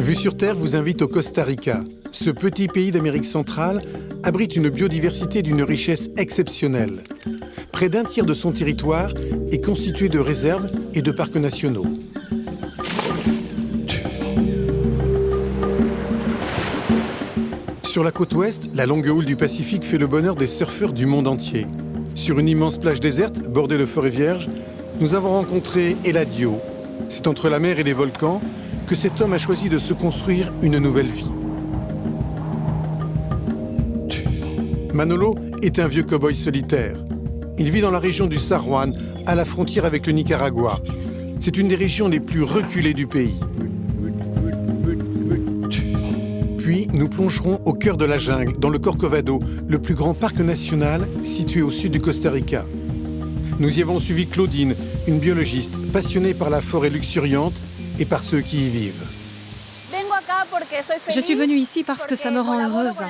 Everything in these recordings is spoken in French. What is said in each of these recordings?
Vue sur Terre vous invite au Costa Rica. Ce petit pays d'Amérique centrale abrite une biodiversité d'une richesse exceptionnelle. Près d'un tiers de son territoire est constitué de réserves et de parcs nationaux. Sur la côte ouest, la longue houle du Pacifique fait le bonheur des surfeurs du monde entier. Sur une immense plage déserte, bordée de forêts vierges, nous avons rencontré Eladio. C'est entre la mer et les volcans que cet homme a choisi de se construire une nouvelle vie. Manolo est un vieux cow-boy solitaire. Il vit dans la région du San Juan, à la frontière avec le Nicaragua. C'est une des régions les plus reculées du pays. Puis, nous plongerons au cœur de la jungle, dans le Corcovado, le plus grand parc national situé au sud du Costa Rica. Nous y avons suivi Claudine, une biologiste passionnée par la forêt luxuriante et par ceux qui y vivent. Je suis venue ici parce que ça me rend heureuse.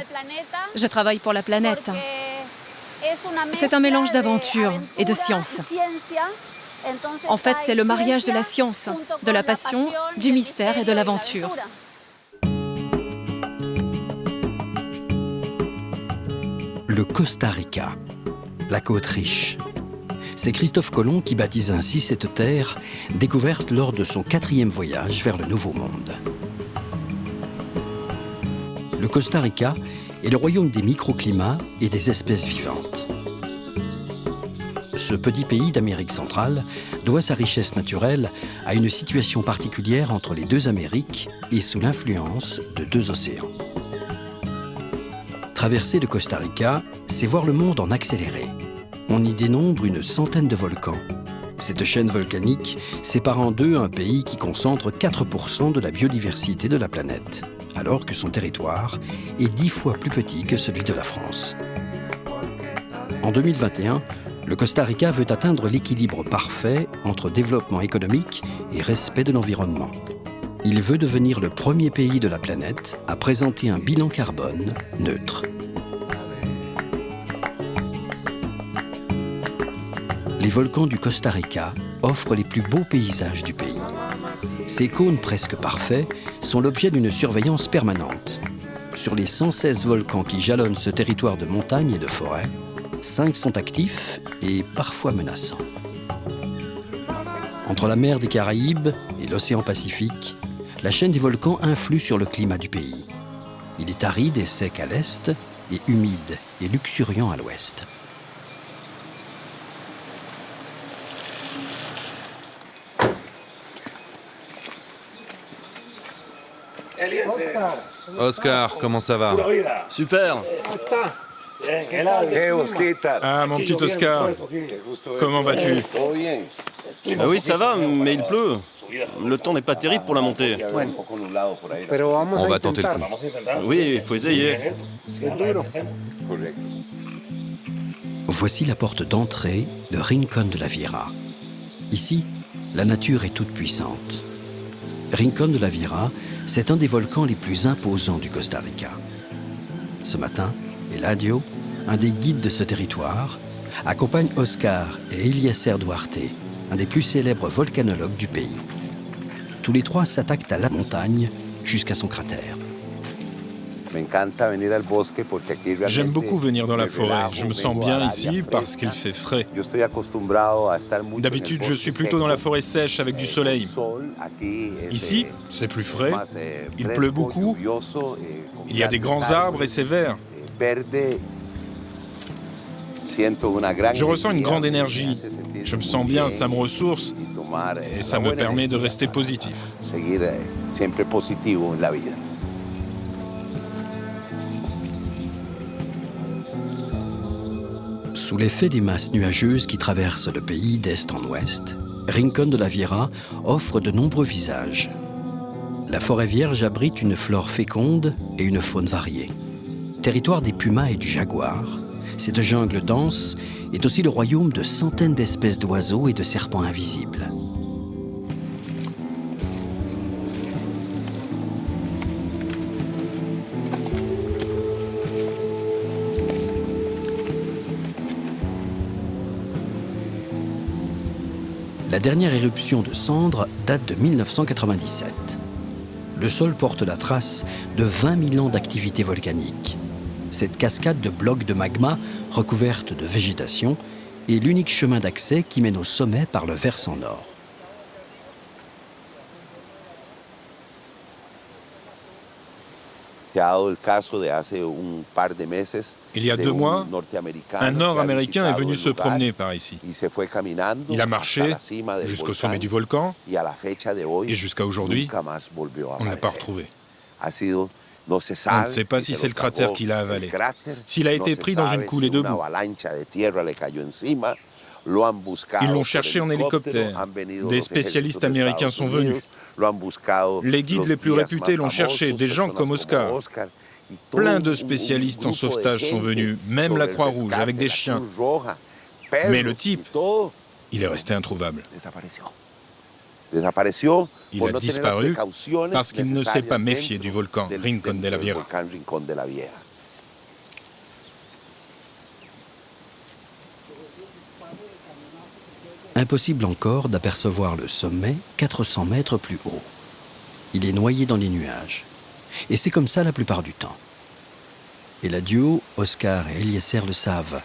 Je travaille pour la planète. C'est un mélange d'aventure et de science. En fait, c'est le mariage de la science, de la passion, du mystère et de l'aventure. Le Costa Rica, la côte riche. C'est Christophe Colomb qui baptise ainsi cette terre, découverte lors de son 4e voyage vers le Nouveau Monde. Le Costa Rica est le royaume des microclimats et des espèces vivantes. Ce petit pays d'Amérique centrale doit sa richesse naturelle à une situation particulière entre les deux Amériques et sous l'influence de deux océans. Traverser le Costa Rica, c'est voir le monde en accéléré. On y dénombre une centaine de volcans. Cette chaîne volcanique sépare en deux un pays qui concentre 4% de la biodiversité de la planète, alors que son territoire est 10 fois plus petit que celui de la France. En 2021, le Costa Rica veut atteindre l'équilibre parfait entre développement économique et respect de l'environnement. Il veut devenir le premier pays de la planète à présenter un bilan carbone neutre. Les volcans du Costa Rica offrent les plus beaux paysages du pays. Ces cônes presque parfaits sont l'objet d'une surveillance permanente. Sur les 116 volcans qui jalonnent ce territoire de montagnes et de forêts, 5 sont actifs et parfois menaçants. Entre la mer des Caraïbes et l'océan Pacifique, la chaîne des volcans influe sur le climat du pays. Il est aride et sec à l'est et humide et luxuriant à l'ouest. Oscar, comment ça va? Super. Ah, mon petit Oscar, comment vas-tu? Ah oui, ça va, mais il pleut. Le temps n'est pas terrible pour la montée. On va tenter le coup. Oui, il faut essayer. Voici la porte d'entrée de Rincón de la Vieira. Ici, la nature est toute puissante. Rincón de la Vieira, c'est un des volcans les plus imposants du Costa Rica. Ce matin, Eladio, un des guides de ce territoire, accompagne Oscar et Eliezer Duarte, un des plus célèbres volcanologues du pays. Tous les trois s'attaquent à la montagne jusqu'à son cratère. J'aime beaucoup venir dans la forêt. Je me sens bien ici parce qu'il fait frais. D'habitude, je suis plutôt dans la forêt sèche avec du soleil. Ici, c'est plus frais. Il pleut beaucoup. Il y a des grands arbres et c'est vert. Je ressens une grande énergie. Je me sens bien, ça me ressource et ça me permet de rester positif. Sous l'effet des masses nuageuses qui traversent le pays d'est en ouest, Rincón de la Vieira offre de nombreux visages. La forêt vierge abrite une flore féconde et une faune variée. Territoire des pumas et du jaguar, cette jungle dense est aussi le royaume de centaines d'espèces d'oiseaux et de serpents invisibles. La dernière éruption de cendres date de 1997. le sol porte la trace de 20 000 ans d'activité volcanique. Cette cascade de blocs de magma recouverte de végétation est l'unique chemin d'accès qui mène au sommet par le versant nord. Il y a 2 mois, un Nord-Américain est venu se promener par ici. Il a marché jusqu'au sommet du volcan et jusqu'à aujourd'hui, on ne l'a pas retrouvé. On ne sait pas si c'est le cratère qui l'a avalé, s'il a été pris dans une coulée de boue. Ils l'ont cherché en hélicoptère. Des spécialistes américains sont venus. Les guides les plus réputés l'ont cherché, des gens comme Oscar. Plein de spécialistes en sauvetage sont venus, même la Croix-Rouge, avec des chiens. Mais le type, il est resté introuvable. Il a disparu parce qu'il ne s'est pas méfié du volcan Rincón de la Vieja. Impossible encore d'apercevoir le sommet 400 mètres plus haut. Il est noyé dans les nuages. Et c'est comme ça la plupart du temps. Et la duo, Oscar et Eliezer le savent.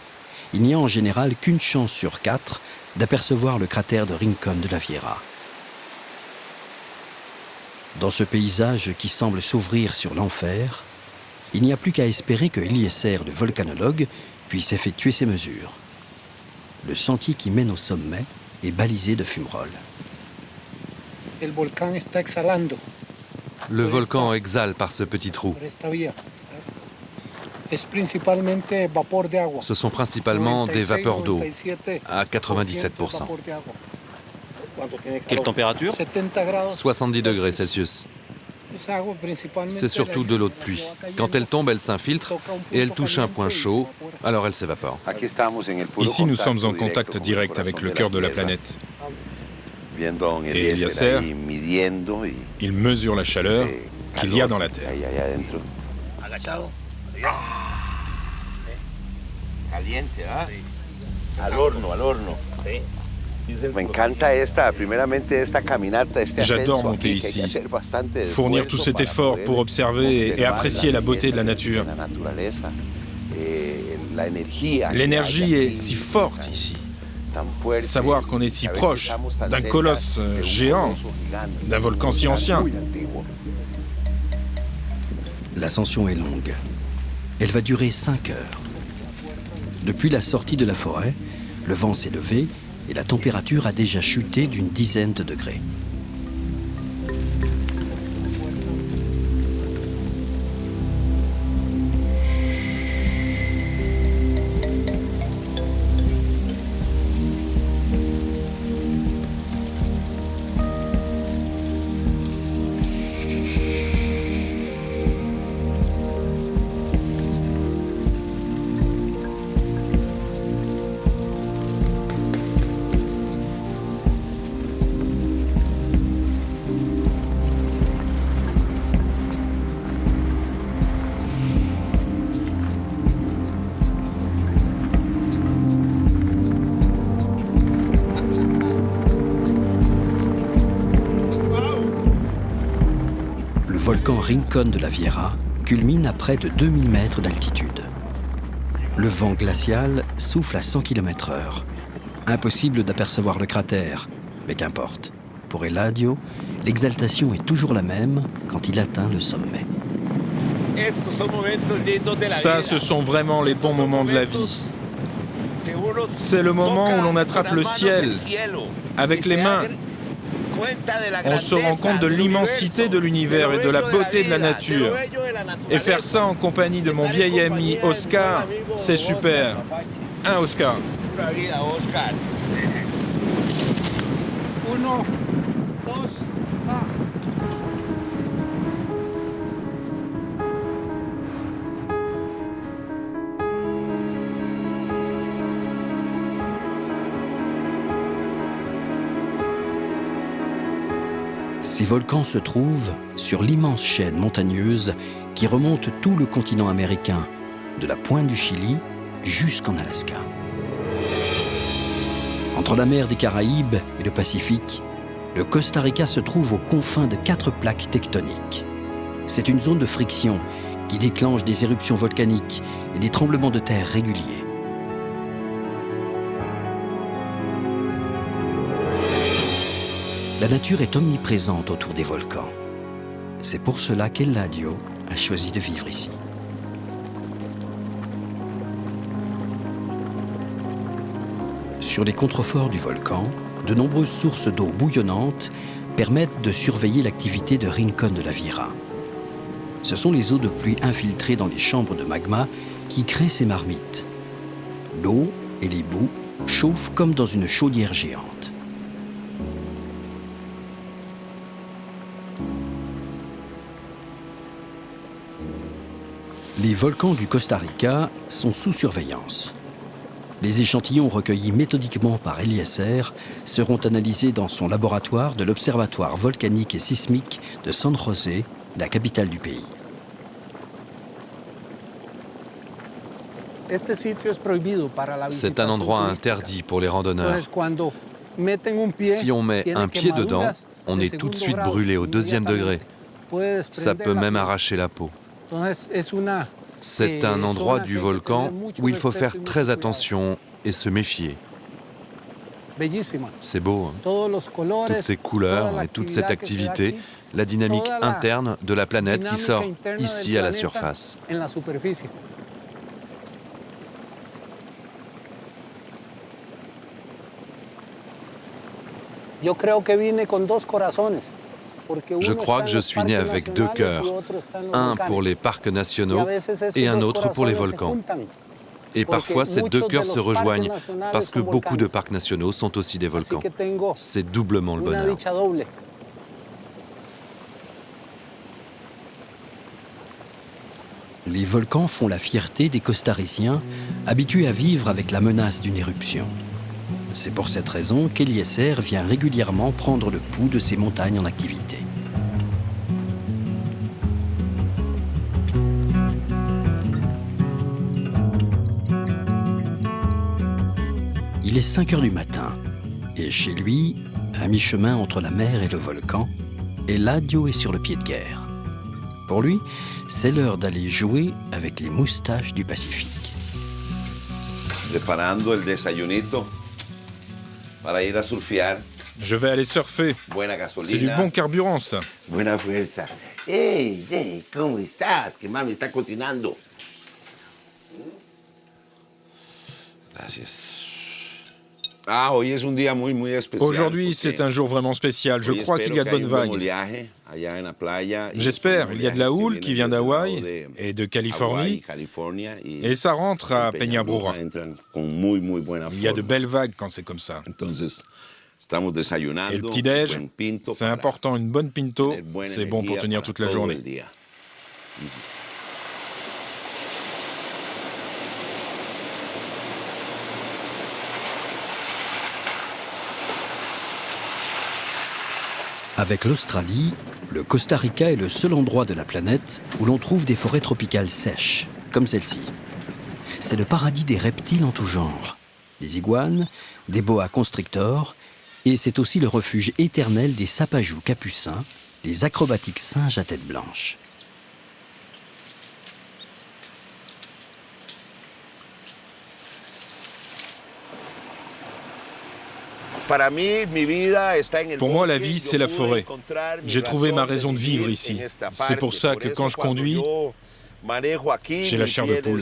Il n'y a en général qu'une chance sur 4 d'apercevoir le cratère de Rincón de la Vieja. Dans ce paysage qui semble s'ouvrir sur l'enfer, il n'y a plus qu'à espérer que Eliezer, le volcanologue, puisse effectuer ses mesures. Le sentier qui mène au sommet est balisé de fumerolles. Le volcan exhale par ce petit trou. Ce sont principalement des vapeurs d'eau, à 97%. Quelle température? 70 degrés Celsius. C'est surtout de l'eau de pluie. Quand elle tombe, elle s'infiltre et elle touche un point chaud, alors elle s'évapore. Ici, nous sommes en contact direct avec le cœur de la planète. Et Eliezer, il mesure la chaleur qu'il y a dans la Terre. J'adore monter ici, fournir tout cet effort pour observer et apprécier la beauté de la nature. L'énergie est si forte ici. Savoir qu'on est si proche d'un colosse géant, d'un volcan si ancien. L'ascension est longue. Elle va durer 5 heures. Depuis la sortie de la forêt, le vent s'est levé et la température a déjà chuté d'une dizaine de degrés. Le volcan Rincón de la Vieja culmine à près de 2000 mètres d'altitude. Le vent glacial souffle à 100 km/h. Impossible d'apercevoir le cratère, mais qu'importe. Pour Eladio, l'exaltation est toujours la même quand il atteint le sommet. Ça, ce sont vraiment les bons moments de la vie. C'est le moment où l'on attrape le ciel avec les mains. On se rend compte de l'immensité de l'univers et de la beauté de la nature. Et faire ça en compagnie de mon vieil ami Oscar, c'est super. Hein, Oscar? Ces volcans se trouvent sur l'immense chaîne montagneuse qui remonte tout le continent américain, de la pointe du Chili jusqu'en Alaska. Entre la mer des Caraïbes et le Pacifique, Le Costa Rica se trouve aux confins de 4 plaques tectoniques. C'est une zone de friction qui déclenche des éruptions volcaniques et des tremblements de terre réguliers. La nature est omniprésente autour des volcans. C'est pour cela qu'Eladio a choisi de vivre ici. Sur les contreforts du volcan, de nombreuses sources d'eau bouillonnante permettent de surveiller l'activité de Rincón de la Vieira. Ce sont les eaux de pluie infiltrées dans les chambres de magma qui créent ces marmites. L'eau et les boues chauffent comme dans une chaudière géante. Les volcans du Costa Rica sont sous surveillance. Les échantillons recueillis méthodiquement par Eliezer seront analysés dans son laboratoire de l'Observatoire volcanique et sismique de San José, la capitale du pays. C'est un endroit interdit pour les randonneurs. Si on met un pied dedans, on est tout de suite brûlé au 2e degré. Ça peut même arracher la peau. C'est un endroit du volcan où il faut faire très attention et se méfier. C'est beau, hein? Toutes ces couleurs et toute cette activité, la dynamique interne de la planète qui sort ici à la surface. Je crois que je suis né avec 2 cœurs, un pour les parcs nationaux et un autre pour les volcans. Et parfois, ces 2 cœurs se rejoignent parce que beaucoup de parcs nationaux sont aussi des volcans. C'est doublement le bonheur. Les volcans font la fierté des Costariciens, habitués à vivre avec la menace d'une éruption. C'est pour cette raison qu'Eliezer vient régulièrement prendre le pouls de ces montagnes en activité. Il est 5 heures du matin, et chez lui, à mi-chemin entre la mer et le volcan, Eladio est sur le pied de guerre. Pour lui, c'est l'heure d'aller jouer avec les moustaches du Pacifique. Preparando el desayunito para ir a surfear. Je vais aller surfer. C'est du bon carburant, ça. Buena fuerza. Hey, hey, ¿cómo estás? Que mami está cocinando. Gracias. Aujourd'hui, c'est un jour vraiment spécial. Je crois qu'il y a de bonnes vagues. J'espère. Il y a de la houle qui vient d'Hawaï et de Californie. Et ça rentre à Peñabrura. Il y a de belles vagues quand c'est comme ça. Et le petit-déj, c'est important. Une bonne pinto, c'est bon pour tenir toute la journée. Avec l'Australie, le Costa Rica est le seul endroit de la planète où l'on trouve des forêts tropicales sèches, comme celle-ci. C'est le paradis des reptiles en tout genre, des iguanes, des boa constrictors, et c'est aussi le refuge éternel des sapajous capucins, les acrobatiques singes à tête blanche. Pour moi, la vie, c'est la forêt. J'ai trouvé ma raison de vivre ici. C'est pour ça que quand je conduis, j'ai la chair de poule.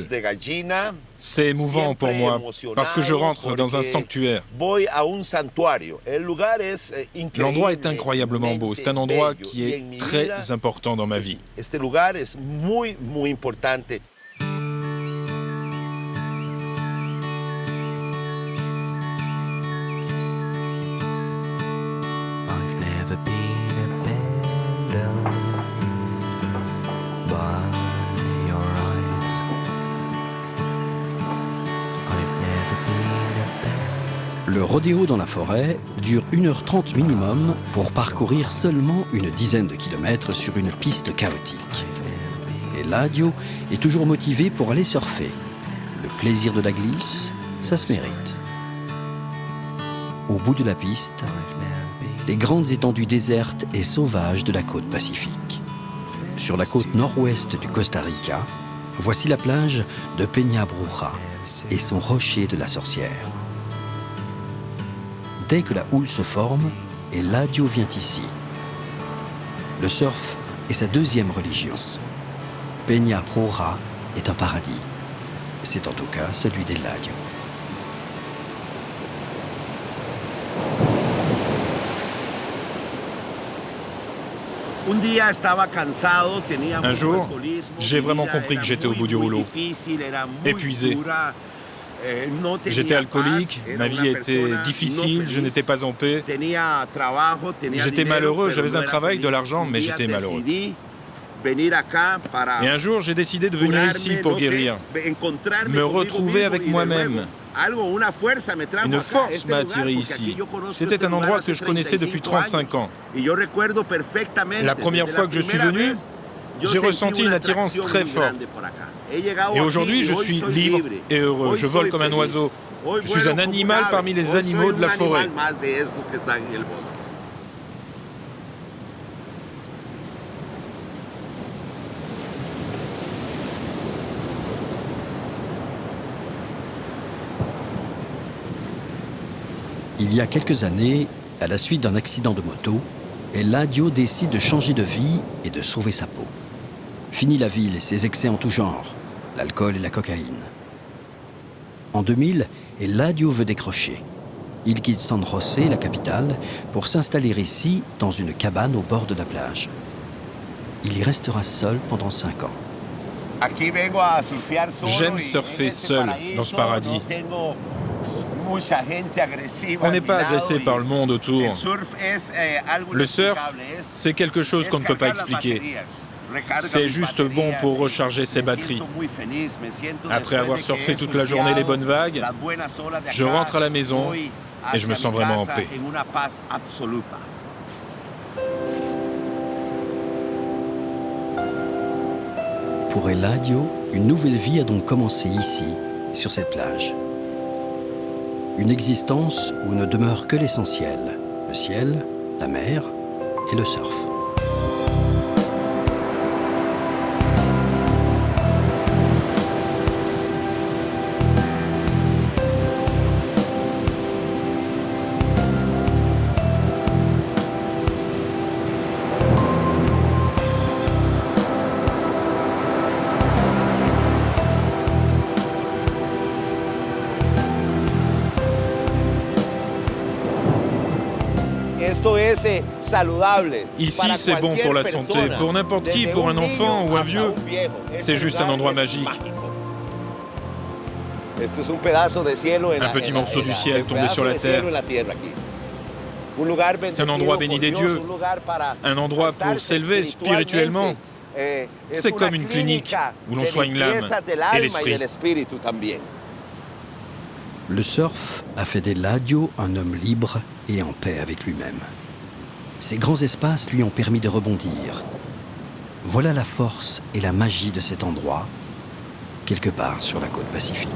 C'est émouvant pour moi, parce que je rentre dans un sanctuaire. L'endroit est incroyablement beau. C'est un endroit qui est très important dans ma vie. Le rodéo dans la forêt dure 1h30 minimum pour parcourir seulement une dizaine de kilomètres sur une piste chaotique. Et Eladio est toujours motivé pour aller surfer. Le plaisir de la glisse, ça se mérite. Au bout de la piste, les grandes étendues désertes et sauvages de la côte pacifique. Sur la côte nord-ouest du Costa Rica, voici la plage de Peña Bruja et son rocher de la sorcière. Dès que la houle se forme, Eladio vient ici. Le surf est sa deuxième religion. Peña Bruja est un paradis. C'est en tout cas celui d'Eladio. Un jour, j'ai vraiment compris que j'étais au bout du rouleau, épuisé. J'étais alcoolique, ma vie était difficile, je n'étais pas en paix. J'étais malheureux, j'avais un travail, de l'argent, mais j'étais malheureux. Et un jour, j'ai décidé de venir ici pour guérir, me retrouver avec moi-même. Une force m'a attiré ici. C'était un endroit que je connaissais depuis 35 ans. La première fois que je suis venu, j'ai ressenti une attirance très forte. Et aujourd'hui, je suis libre et heureux. Je vole comme un oiseau. Je suis un animal parmi les animaux de la forêt. Il y a quelques années, à la suite d'un accident de moto, Eladio décide de changer de vie et de sauver sa peau. Fini la ville et ses excès en tout genre, l'alcool et la cocaïne. En 2000, Eladio veut décrocher. Il quitte San José, la capitale, pour s'installer ici, dans une cabane au bord de la plage. Il y restera seul pendant 5 ans. J'aime surfer seul dans ce paradis. On n'est pas agressé par le monde autour. Le surf, c'est quelque chose qu'on ne peut pas expliquer. C'est juste bon pour recharger ses batteries. Après avoir surfé toute la journée les bonnes vagues, je rentre à la maison et je me sens vraiment en paix. Pour Eladio, une nouvelle vie a donc commencé ici, sur cette plage. Une existence où ne demeure que l'essentiel, le ciel, la mer et le surf. Ici, c'est bon pour la santé, pour n'importe qui, pour un enfant ou un vieux. C'est juste un endroit magique. Un petit morceau du ciel tombé sur la terre. C'est un endroit béni des dieux, un endroit pour s'élever spirituellement. C'est comme une clinique où l'on soigne l'âme et l'esprit. Le surf a fait d'Eladio un homme libre et en paix avec lui-même. Ces grands espaces lui ont permis de rebondir. Voilà la force et la magie de cet endroit, quelque part sur la côte pacifique.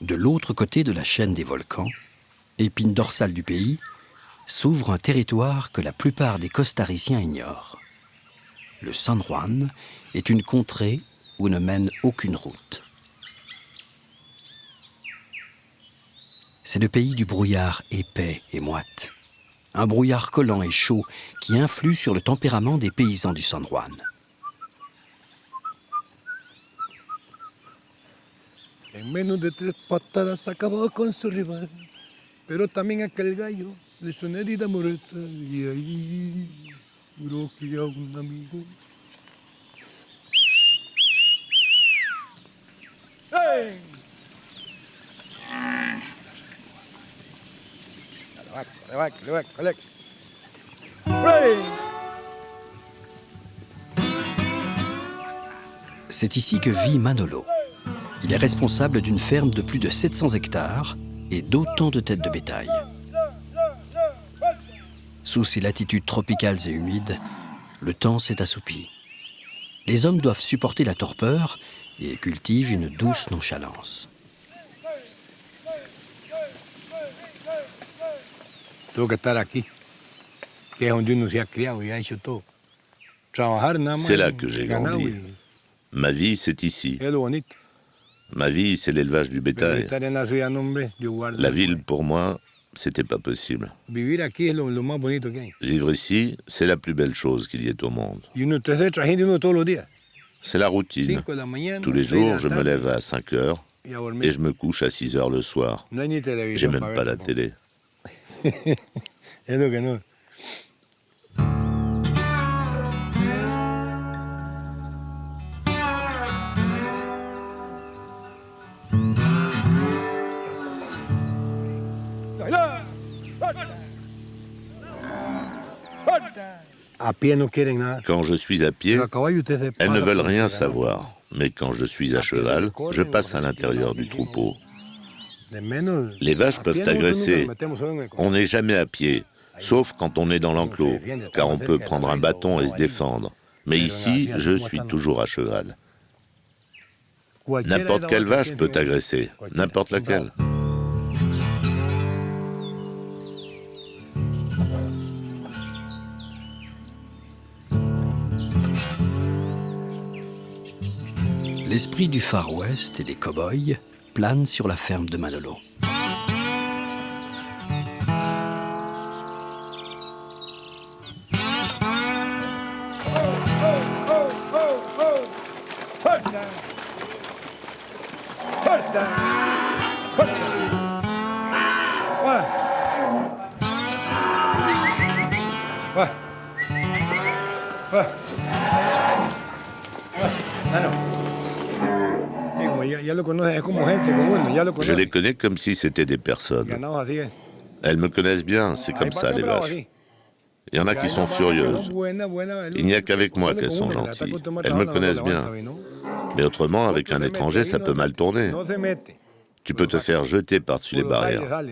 De l'autre côté de la chaîne des volcans, épine dorsale du pays, s'ouvre un territoire que la plupart des Costariciens ignorent. Le San Juan est une contrée où ne mène aucune route. C'est le pays du brouillard épais et moite. Un brouillard collant et chaud qui influe sur le tempérament des paysans du San Juan. En menos de 3 patadas acabó con su rival, pero también aquel gallo de su herida muerta y ahí juró que era un amigo. ¡Hey! Dale, C'est ici que vit Manolo. Il est responsable d'une ferme de plus de 700 hectares et d'autant de têtes de bétail. Sous ces latitudes tropicales et humides, le temps s'est assoupi. Les hommes doivent supporter la torpeur et cultivent une douce nonchalance. C'est là que j'ai grandi. Ma vie, c'est ici. Ma vie, c'est l'élevage du bétail. La ville, pour moi, c'était pas possible. Vivre ici, c'est la plus belle chose qu'il y ait au monde. C'est la routine. Tous les jours, je me lève à 5 heures et je me couche à 6 heures le soir. J'ai même pas la télé. Quand je suis à pied, elles ne veulent rien savoir. Mais quand je suis à cheval, je passe à l'intérieur du troupeau. Les vaches peuvent agresser. On n'est jamais à pied, sauf quand on est dans l'enclos, car on peut prendre un bâton et se défendre. Mais ici, je suis toujours à cheval. N'importe quelle vache peut agresser, n'importe laquelle. L'esprit du Far West et des cow-boys plane sur la ferme de Manolo. Je les connais comme si c'était des personnes. Elles me connaissent bien, c'est comme ça les vaches. Il y en a qui sont furieuses. Il n'y a qu'avec moi qu'elles sont gentilles. Elles me connaissent bien. Mais autrement, avec un étranger, ça peut mal tourner. Tu peux te faire jeter par-dessus les barrières.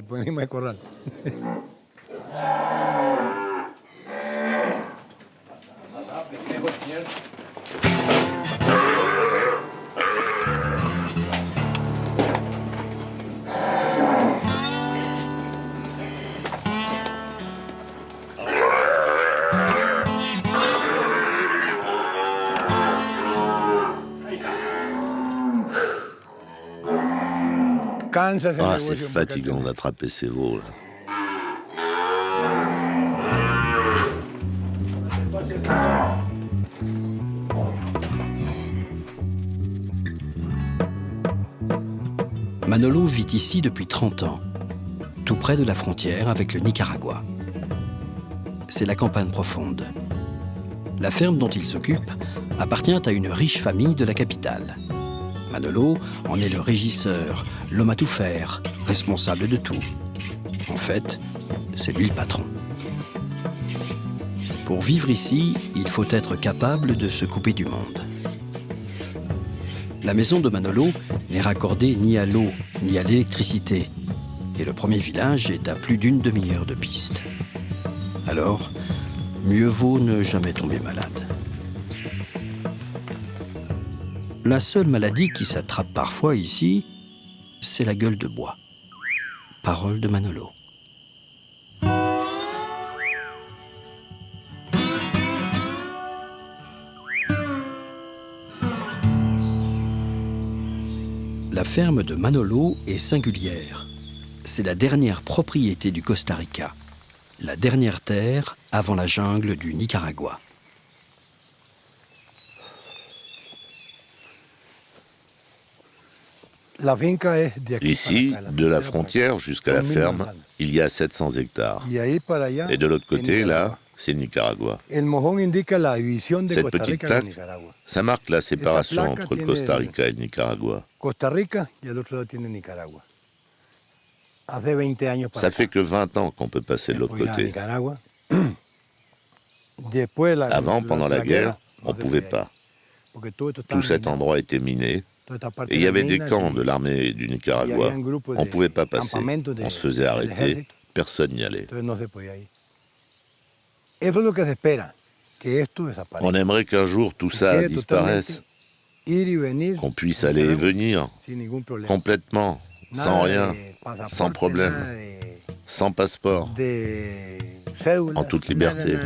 Ah, c'est fatigant d'attraper ces veaux, là. Manolo vit ici depuis 30 ans, tout près de la frontière avec le Nicaragua. C'est la campagne profonde. La ferme dont il s'occupe appartient à une riche famille de la capitale. Manolo en est le régisseur, l'homme à tout faire, responsable de tout. En fait, c'est lui le patron. Pour vivre ici, il faut être capable de se couper du monde. La maison de Manolo n'est raccordée ni à l'eau, ni à l'électricité. Et le premier village est à plus d'une demi-heure de piste. Alors, mieux vaut ne jamais tomber malade. La seule maladie qui s'attrape parfois ici, c'est la gueule de bois. Parole de Manolo. La ferme de Manolo est singulière. C'est la dernière propriété du Costa Rica, la dernière terre avant la jungle du Nicaragua. Ici, de la frontière jusqu'à la ferme, il y a 700 hectares. Et de l'autre côté, là, c'est Nicaragua. Cette petite plaque, ça marque la séparation entre le Costa Rica et le Nicaragua. Ça fait que 20 ans qu'on peut passer de l'autre côté. Avant, pendant la guerre, on ne pouvait pas. Tout cet endroit était miné, et il y avait des camps de l'armée du Nicaragua. On ne pouvait pas passer, on se faisait arrêter, personne n'y allait. On aimerait qu'un jour tout ça disparaisse, qu'on puisse aller et venir, complètement, sans rien, sans problème, sans passeport, en toute liberté.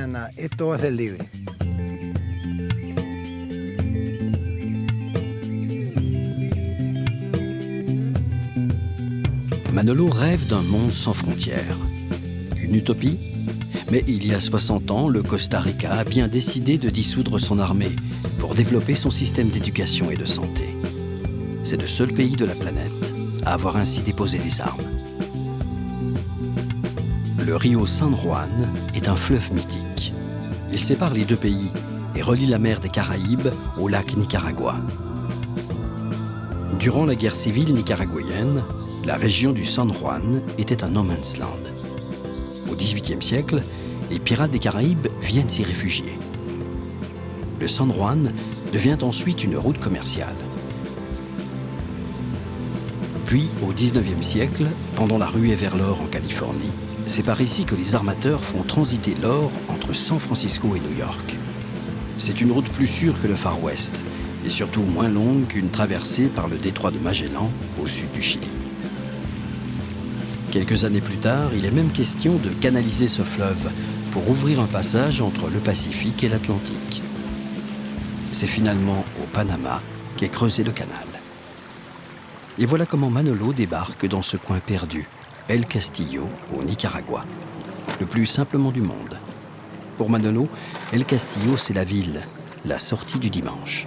Manolo rêve d'un monde sans frontières. Une utopie? Mais il y a 60 ans, le Costa Rica a bien décidé de dissoudre son armée pour développer son système d'éducation et de santé. C'est le seul pays de la planète à avoir ainsi déposé des armes. Le Rio San Juan est un fleuve mythique. Il sépare les deux pays et relie la mer des Caraïbes au lac Nicaragua. Durant la guerre civile nicaraguayenne, la région du San Juan était un no man's land. Au XVIIIe siècle, les pirates des Caraïbes viennent s'y réfugier. Le San Juan devient ensuite une route commerciale. Puis, au XIXe siècle, pendant la ruée vers l'or en Californie, c'est par ici que les armateurs font transiter l'or entre San Francisco et New York. C'est une route plus sûre que le Far West, et surtout moins longue qu'une traversée par le détroit de Magellan au sud du Chili. Quelques années plus tard, il est même question de canaliser ce fleuve pour ouvrir un passage entre le Pacifique et l'Atlantique. C'est finalement au Panama qu'est creusé le canal. Et voilà comment Manolo débarque dans ce coin perdu, El Castillo, au Nicaragua, le plus simplement du monde. Pour Manolo, El Castillo, c'est la ville, la sortie du dimanche.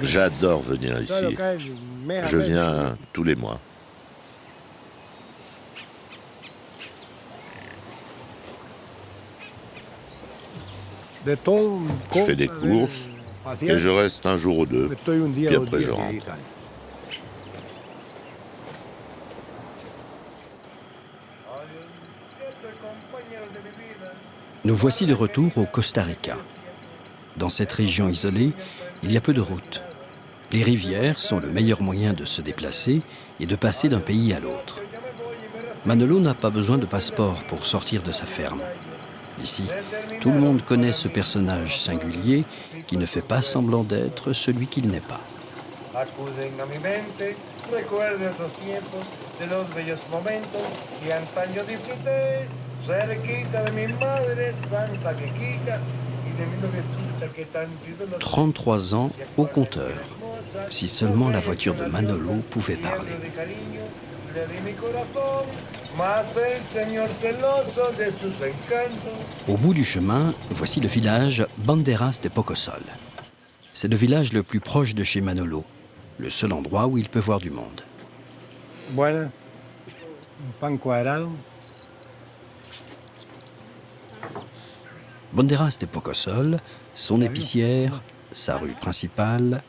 J'adore venir ici. Je viens tous les mois. Je fais des courses et je reste un jour ou deux, puis après je rentre. Nous voici de retour au Costa Rica. Dans cette région isolée, il y a peu de routes. Les rivières sont le meilleur moyen de se déplacer et de passer d'un pays à l'autre. Manolo n'a pas besoin de passeport pour sortir de sa ferme. Ici, tout le monde connaît ce personnage singulier qui ne fait pas semblant d'être celui qu'il n'est pas. « 33 ans au compteur. Si seulement la voiture de Manolo pouvait parler. » Au bout du chemin, voici le village Banderas de Pocosol. C'est le village le plus proche de chez Manolo, le seul endroit où il peut voir du monde. Bueno, un pan cuadrado. Banderas de Pocosol, son épicière, sa rue principale,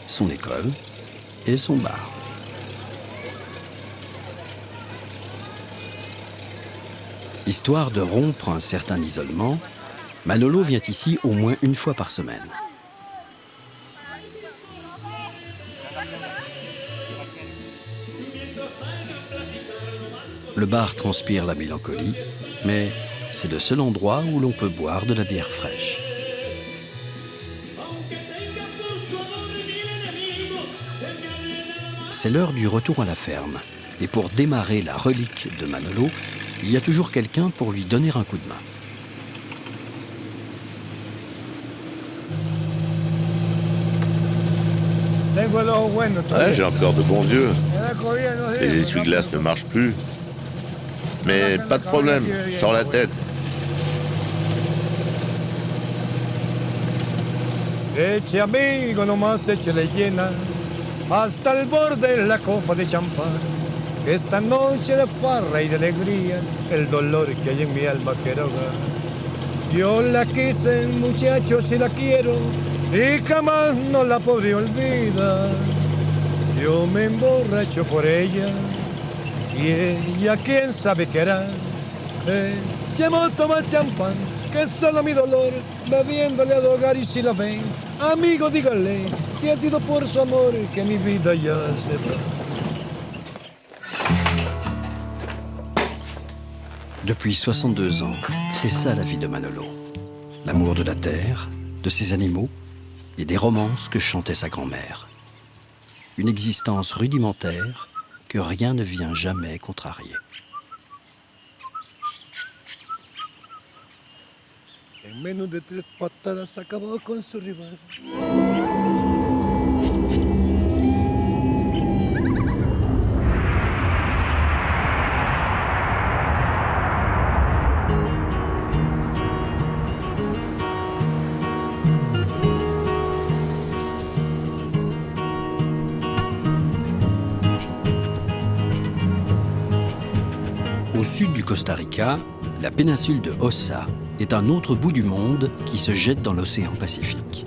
son école et son bar. Histoire de rompre un certain isolement, Manolo vient ici au moins une fois par semaine. Le bar transpire la mélancolie, mais c'est le seul endroit où l'on peut boire de la bière fraîche. C'est l'heure du retour à la ferme, et pour démarrer la relique de Manolo, il y a toujours quelqu'un pour lui donner un coup de main. Ouais, j'ai encore de bons yeux. Les essuie-glaces ne marchent plus. Mais pas de problème, je sors la tête. Eche amigo, nomás échale llena hasta el borde la copa de champán. Esta noche de farra y de alegría, el dolor que hay en mi alma quiero ahogar. Yo la quise, muchachos, y la quiero, y jamás no la podré olvidar. Yo me emborracho por ella, y ella quién sabe qué hará. Echemos más champán, che solo mi dolor, bebiéndole a hogar y si la ven, amigo dígale, que ha sido por su amor que mi vida ya se va. Depuis 62 ans, c'est ça la vie de Manolo. L'amour de la terre, de ses animaux et des romances que chantait sa grand-mère. Une existence rudimentaire que rien ne vient jamais contrarier. En menos de 3 patadas acabó con su rival. Au sud du Costa Rica, la péninsule de Osa est un autre bout du monde qui se jette dans l'océan Pacifique.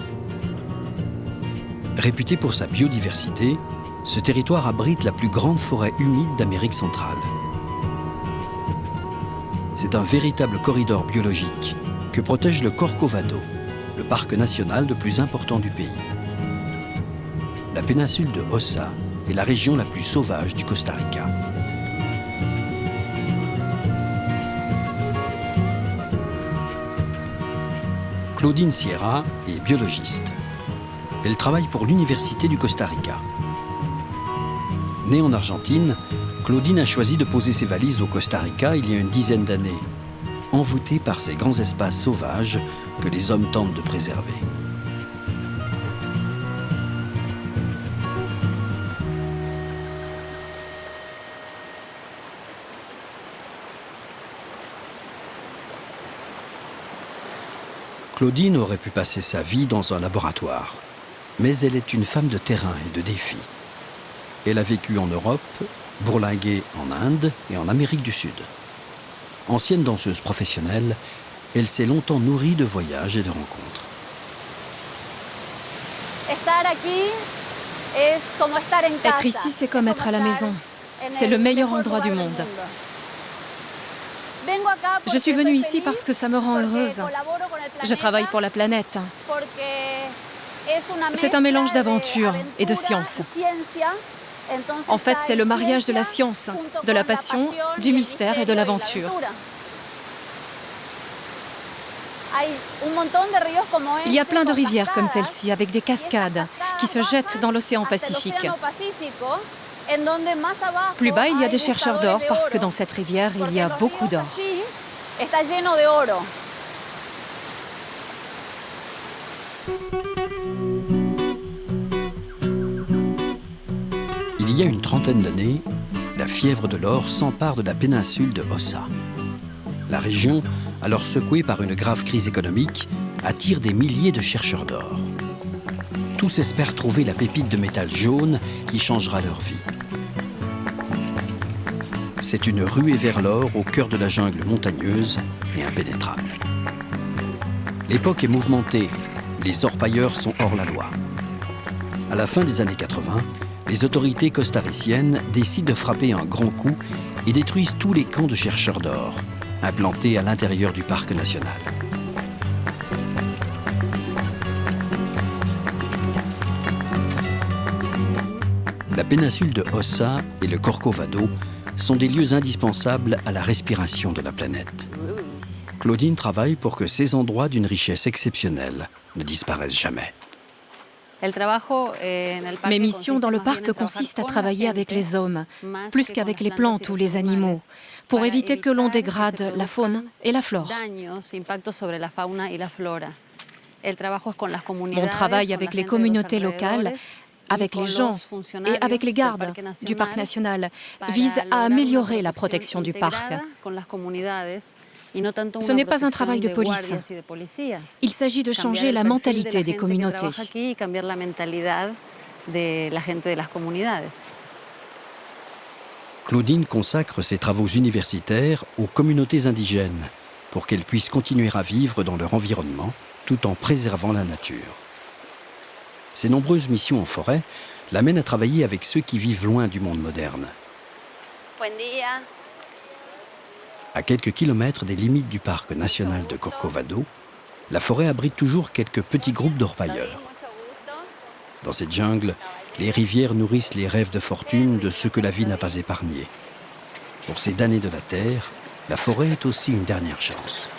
Réputé pour sa biodiversité, ce territoire abrite la plus grande forêt humide d'Amérique centrale. C'est un véritable corridor biologique que protège le Corcovado, le parc national le plus important du pays. La péninsule de Osa est la région la plus sauvage du Costa Rica. Claudine Sierra est biologiste. Elle travaille pour l'Université du Costa Rica. Née en Argentine, Claudine a choisi de poser ses valises au Costa Rica il y a une dizaine d'années, envoûtée par ces grands espaces sauvages que les hommes tentent de préserver. Claudine aurait pu passer sa vie dans un laboratoire, mais elle est une femme de terrain et de défi. Elle a vécu en Europe, bourlingué en Inde et en Amérique du Sud. Ancienne danseuse professionnelle, elle s'est longtemps nourrie de voyages et de rencontres. Être ici, c'est comme être à la maison. C'est le meilleur endroit du monde. Je suis venue ici parce que ça me rend heureuse. Je travaille pour la planète. C'est un mélange d'aventure et de science. En fait, c'est le mariage de la science, de la passion, du mystère et de l'aventure. Il y a plein de rivières comme celle-ci, avec des cascades qui se jettent dans l'océan Pacifique. Plus bas, il y a des chercheurs d'or parce que dans cette rivière, il y a beaucoup d'or. Il y a une trentaine d'années, la fièvre de l'or s'empare de la péninsule de Osa. La région, alors secouée par une grave crise économique, attire des milliers de chercheurs d'or. Tous espèrent trouver la pépite de métal jaune qui changera leur vie. C'est une ruée vers l'or au cœur de la jungle montagneuse et impénétrable. L'époque est mouvementée, les orpailleurs sont hors la loi. À la fin des années 80, les autorités costariciennes décident de frapper un grand coup et détruisent tous les camps de chercheurs d'or, implantés à l'intérieur du parc national. La péninsule de Osa et le Corcovado sont des lieux indispensables à la respiration de la planète. Claudine travaille pour que ces endroits d'une richesse exceptionnelle ne disparaissent jamais. Mes missions dans le parc consistent à travailler avec les hommes, plus qu'avec les plantes ou les animaux, pour éviter que l'on dégrade la faune et la flore. Mon travail avec les communautés locales, avec les gens et avec les gardes du parc national vise à améliorer la protection du parc. Ce n'est pas un travail de police. Il s'agit de changer la mentalité des communautés. Claudine consacre ses travaux universitaires aux communautés indigènes pour qu'elles puissent continuer à vivre dans leur environnement tout en préservant la nature. Ses nombreuses missions en forêt l'amènent à travailler avec ceux qui vivent loin du monde moderne. À quelques kilomètres des limites du parc national de Corcovado, la forêt abrite toujours quelques petits groupes d'orpailleurs. Dans cette jungle, les rivières nourrissent les rêves de fortune de ceux que la vie n'a pas épargnés. Pour ces damnés de la terre, la forêt est aussi une dernière chance.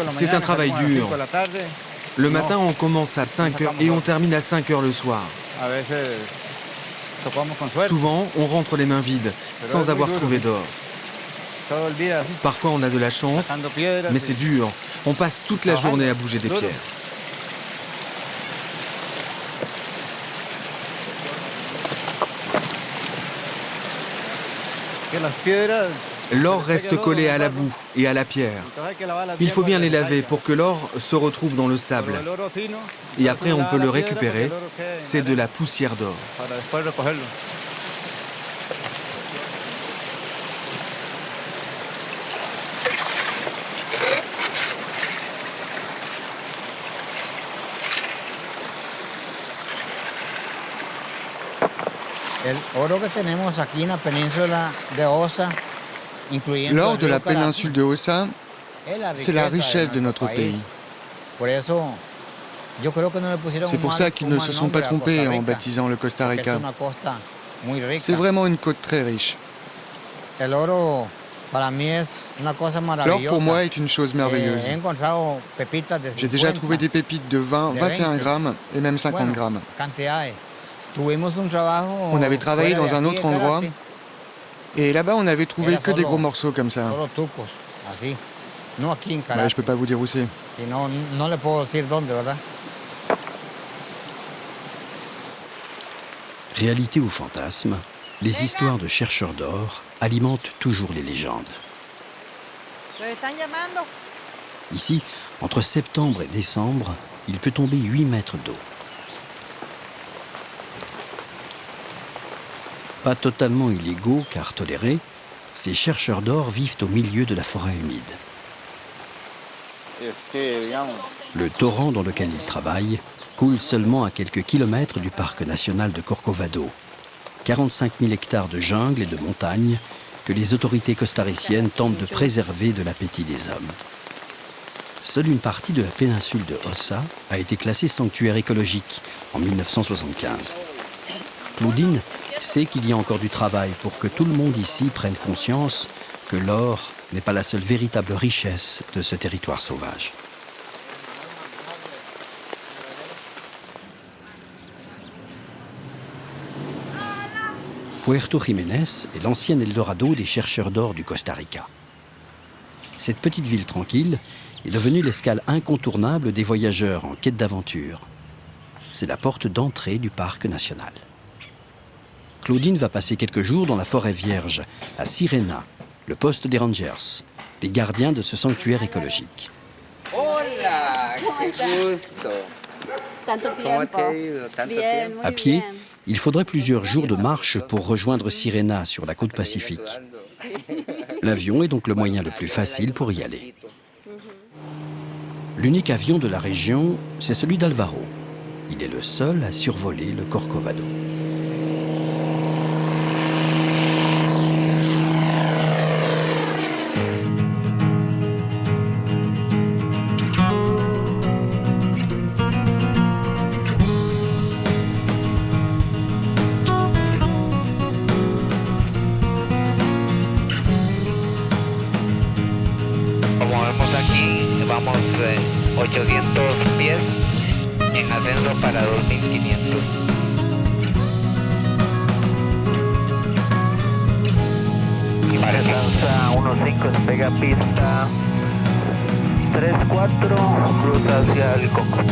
C'est un travail dur. Le matin, on commence à 5 h et on termine à 5 h le soir. Souvent, on rentre les mains vides, sans avoir trouvé d'or. Parfois, on a de la chance, mais c'est dur. On passe toute la journée à bouger des pierres. L'or reste collé à la boue et à la pierre. Il faut bien les laver pour que l'or se retrouve dans le sable. Et après, on peut le récupérer. C'est de la poussière d'or. L'or de la péninsule de Osa, c'est la richesse de notre pays. C'est pour ça qu'ils ne se sont pas trompés en baptisant le Costa Rica. C'est vraiment une côte très riche. L'or pour moi est une chose merveilleuse. J'ai déjà trouvé des pépites de 20, 21 grammes et même 50 grammes. On avait travaillé dans un autre endroit et là-bas on avait trouvé que des gros morceaux comme ça. Ouais, je peux pas vous dire où c'est. Réalité ou fantasme, les histoires de chercheurs d'or alimentent toujours les légendes. Ici, entre septembre et décembre, il peut tomber 8 mètres d'eau. Pas totalement illégaux car tolérés, ces chercheurs d'or vivent au milieu de la forêt humide. Le torrent dans lequel ils travaillent coule seulement à quelques kilomètres du parc national de Corcovado. 45 000 hectares de jungle et de montagnes que les autorités costariciennes tentent de préserver de l'appétit des hommes. Seule une partie de la péninsule de Osa a été classée sanctuaire écologique en 1975. Claudine sait qu'il y a encore du travail pour que tout le monde ici prenne conscience que l'or n'est pas la seule véritable richesse de ce territoire sauvage. Puerto Jiménez est l'ancien Eldorado des chercheurs d'or du Costa Rica. Cette petite ville tranquille est devenue l'escale incontournable des voyageurs en quête d'aventure. C'est la porte d'entrée du parc national. Claudine va passer quelques jours dans la forêt vierge, à Sirena, le poste des Rangers, les gardiens de ce sanctuaire écologique. Hola, qué gusto. À pied, il faudrait plusieurs jours de marche pour rejoindre Sirena sur la côte pacifique. L'avion est donc le moyen le plus facile pour y aller. L'unique avion de la région, c'est celui d'Alvaro. Il est le seul à survoler le Corcovado. Vamos 800 pies en ascenso para 2500. Alcanza 1.5, despega pista 3-4, cruza hacia el Coco.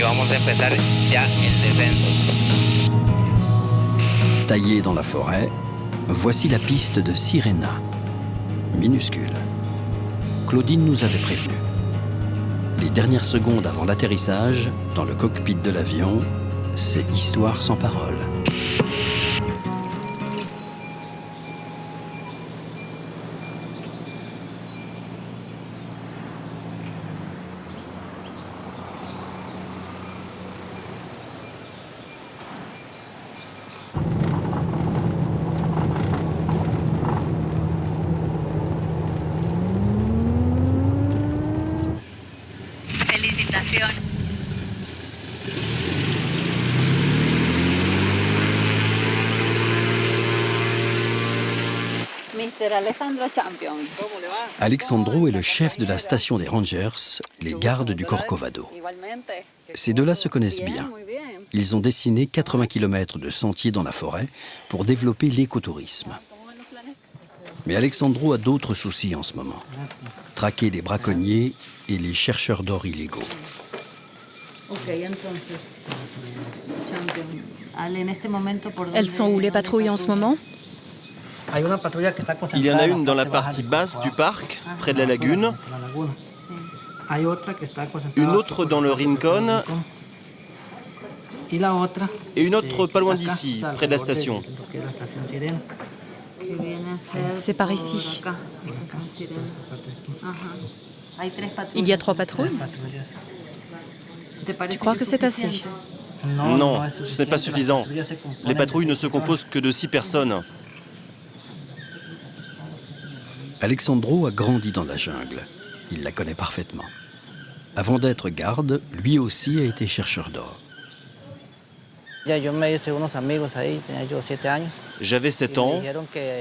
y vamos a empezar ya el descenso. Taillée dans la forêt, voici la piste de Sirena. Minuscule. Claudine nous avait prévenu. Les dernières secondes avant l'atterrissage, dans le cockpit de l'avion, c'est histoire sans parole. Alexandro est le chef de la station des Rangers, les gardes du Corcovado. Ces deux-là se connaissent bien. Ils ont dessiné 80 km de sentiers dans la forêt pour développer l'écotourisme. Mais Alexandro a d'autres soucis en ce moment. Traquer les braconniers et les chercheurs d'or illégaux. Elles sont où les patrouilles en ce moment? Il y en a une dans la partie basse du parc, près de la lagune. Une autre dans le Rincon. Et une autre pas loin d'ici, près de la station. C'est par ici. Il y a 3 patrouilles? Tu crois que c'est assez? Non, ce n'est pas suffisant. Les patrouilles ne se composent que de 6 personnes. Alexandro a grandi dans la jungle. Il la connaît parfaitement. Avant d'être garde, lui aussi a été chercheur d'or. J'avais 7 ans,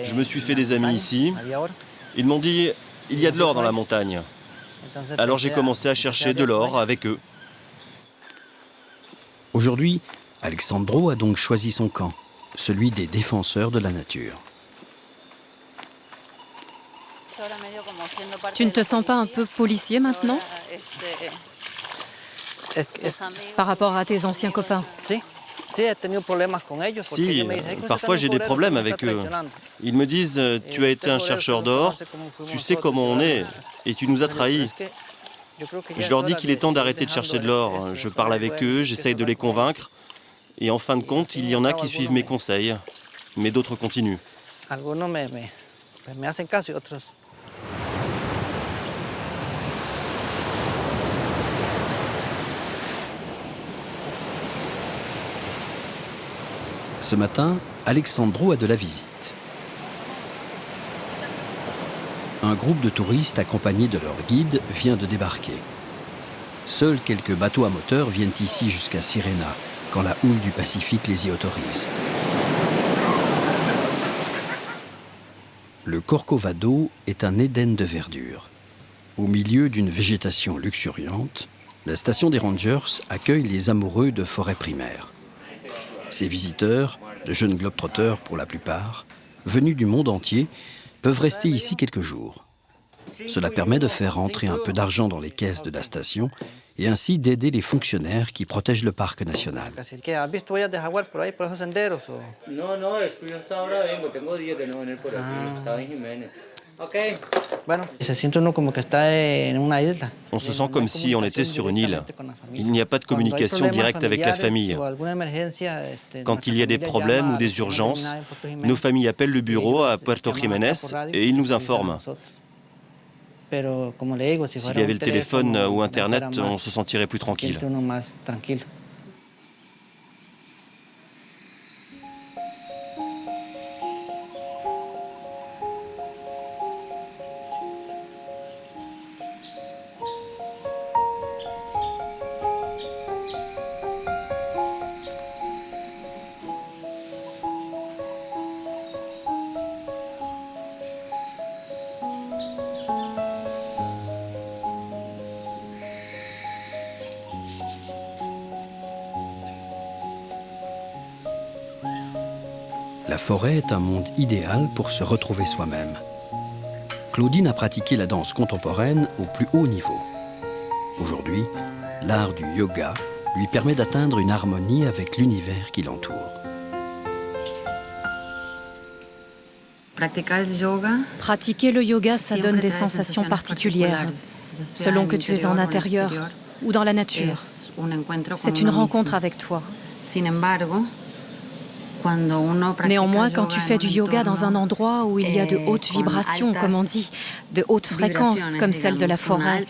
je me suis fait des amis ici. Ils m'ont dit, il y a de l'or dans la montagne. Alors j'ai commencé à chercher de l'or avec eux. Aujourd'hui, Alexandro a donc choisi son camp, celui des défenseurs de la nature. Tu ne te sens pas un peu policier maintenant? Par rapport à tes anciens copains? Si, parfois j'ai des problèmes avec eux. Ils me disent, tu as été un chercheur d'or, tu sais comment on est, et tu nous as trahis. Je leur dis qu'il est temps d'arrêter de chercher de l'or. Je parle avec eux, j'essaye de les convaincre, et en fin de compte, il y en a qui suivent mes conseils, mais d'autres continuent. Ce matin, Alexandro a de la visite. Un groupe de touristes accompagnés de leur guide vient de débarquer. Seuls quelques bateaux à moteur viennent ici jusqu'à Sirena, quand la houle du Pacifique les y autorise. Le Corcovado est un Éden de verdure. Au milieu d'une végétation luxuriante, la station des Rangers accueille les amoureux de forêts primaires. Ces visiteurs, de jeunes globetrotters pour la plupart, venus du monde entier, peuvent rester ici quelques jours. Cela permet de faire rentrer un peu d'argent dans les caisses de la station et ainsi d'aider les fonctionnaires qui protègent le parc national. On se sent comme si on était sur une île. Il n'y a pas de communication directe avec la famille. Quand il y a des problèmes ou des urgences, nos familles appellent le bureau à Puerto Jiménez et ils nous informent. S'il y avait le téléphone ou Internet, on se sentirait plus tranquille. La forêt est un monde idéal pour se retrouver soi-même. Claudine a pratiqué la danse contemporaine au plus haut niveau. Aujourd'hui, l'art du yoga lui permet d'atteindre une harmonie avec l'univers qui l'entoure. Pratiquer le yoga, ça donne des sensations particulières, selon que tu es en intérieur ou dans la nature. C'est une rencontre avec toi. Néanmoins, quand tu fais du yoga dans un endroit où il y a de hautes vibrations, comme on dit, de hautes fréquences, comme celle de la forêt,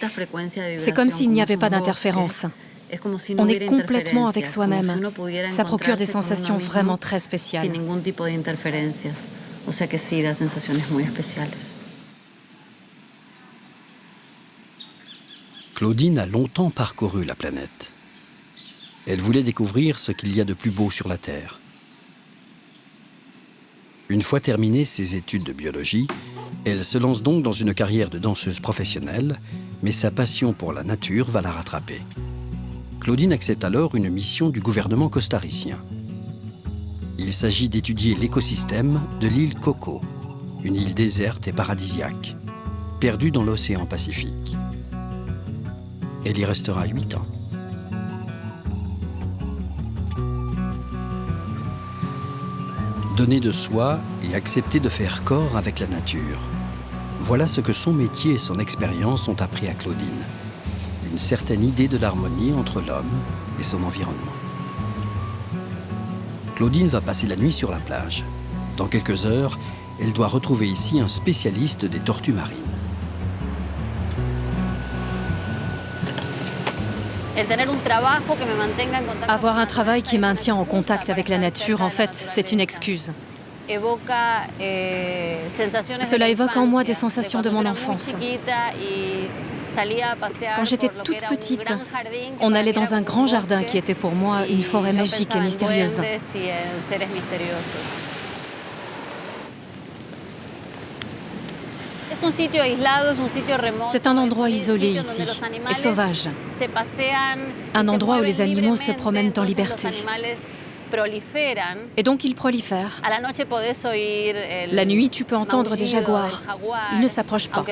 c'est comme s'il n'y avait pas d'interférence. On est complètement avec soi-même. Ça procure des sensations vraiment très spéciales. Claudine a longtemps parcouru la planète. Elle voulait découvrir ce qu'il y a de plus beau sur la Terre. Une fois terminées ses études de biologie, elle se lance donc dans une carrière de danseuse professionnelle, mais sa passion pour la nature va la rattraper. Claudine accepte alors une mission du gouvernement costaricien. Il s'agit d'étudier l'écosystème de l'île Coco, une île déserte et paradisiaque, perdue dans l'océan Pacifique. Elle y restera 8 ans. Donner de soi et accepter de faire corps avec la nature. Voilà ce que son métier et son expérience ont appris à Claudine. Une certaine idée de l'harmonie entre l'homme et son environnement. Claudine va passer la nuit sur la plage. Dans quelques heures, elle doit retrouver ici un spécialiste des tortues marines. Avoir un travail qui maintient en contact avec la nature, en fait, c'est une excuse. Cela évoque en moi des sensations de mon enfance. Quand j'étais toute petite, on allait dans un grand jardin qui était pour moi une forêt magique et mystérieuse. C'est un endroit isolé ici et sauvage. Un endroit où les animaux se promènent en liberté. Et donc ils prolifèrent. La nuit, tu peux entendre des jaguars. Ils ne s'approchent pas.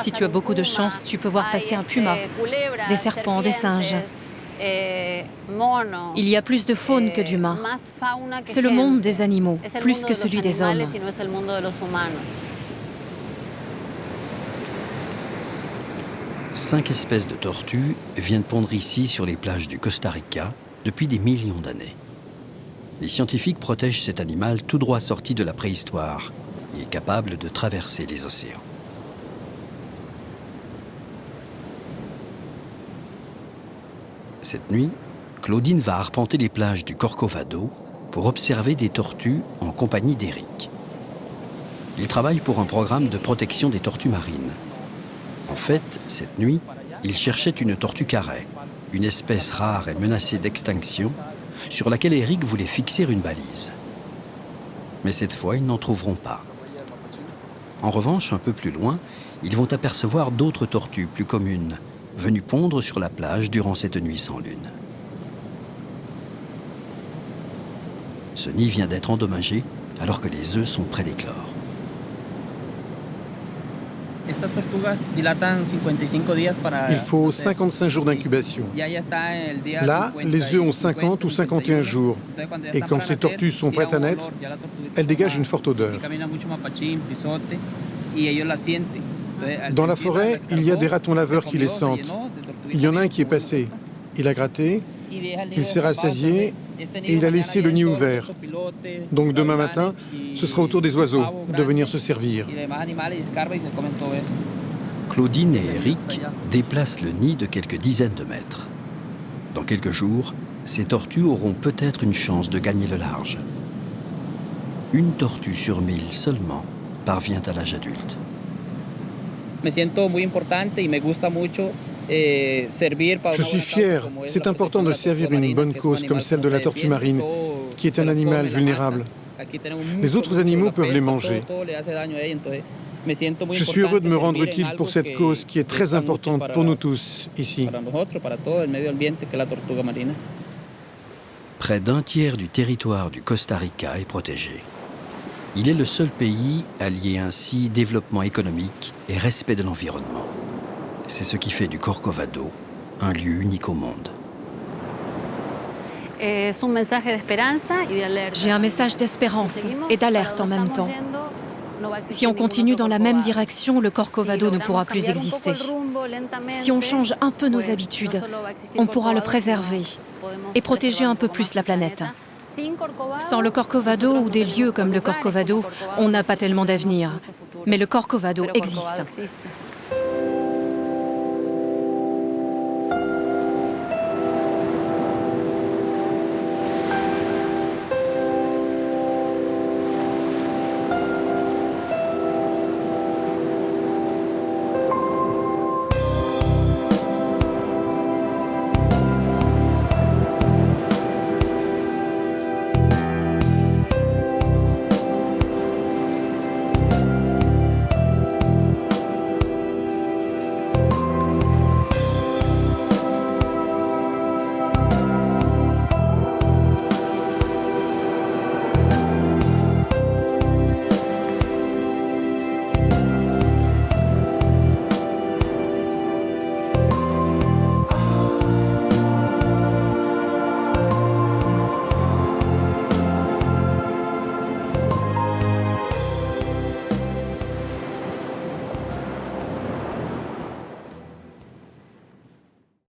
Si tu as beaucoup de chance, tu peux voir passer un puma, des serpents, des singes. Il y a plus de faune que d'humains. C'est le monde des animaux, plus que celui des hommes. 5 espèces de tortues viennent pondre ici sur les plages du Costa Rica depuis des millions d'années. Les scientifiques protègent cet animal tout droit sorti de la préhistoire et est capable de traverser les océans. Cette nuit, Claudine va arpenter les plages du Corcovado pour observer des tortues en compagnie d'Éric. Il travaille pour un programme de protection des tortues marines. En fait, cette nuit, il cherchait une tortue carrée, une espèce rare et menacée d'extinction, sur laquelle Éric voulait fixer une balise. Mais cette fois, ils n'en trouveront pas. En revanche, un peu plus loin, ils vont apercevoir d'autres tortues plus communes, venues pondre sur la plage durant cette nuit sans lune. Ce nid vient d'être endommagé alors que les œufs sont près d'éclore. Il faut 55 jours d'incubation. Là, les œufs ont 50 ou 51 jours. Et quand les tortues sont prêtes à naître, elles dégagent une forte odeur. Dans la forêt, il y a des ratons laveurs qui les sentent. Il y en a un qui est passé. Il a gratté, il s'est rassasié et il a laissé le nid ouvert. Donc demain matin, ce sera au tour des oiseaux de venir se servir. Claudine et Éric déplacent le nid de quelques dizaines de mètres. Dans quelques jours, ces tortues auront peut-être une chance de gagner le large. Une tortue sur 1000 seulement parvient à l'âge adulte. Je suis fier. C'est important de servir une bonne cause comme celle de la tortue marine, qui est un animal vulnérable. Les autres animaux peuvent les manger. Je suis heureux de me rendre utile pour cette cause qui est très importante pour nous tous ici. Près d'un tiers du territoire du Costa Rica est protégé. Il est le seul pays à lier ainsi développement économique et respect de l'environnement. C'est ce qui fait du Corcovado un lieu unique au monde. J'ai un message d'espérance et d'alerte en même temps. Si on continue dans la même direction, le Corcovado ne pourra plus exister. Si on change un peu nos habitudes, on pourra le préserver et protéger un peu plus la planète. Sans le Corcovado ou des lieux comme le Corcovado, on n'a pas tellement d'avenir. Mais le Corcovado existe.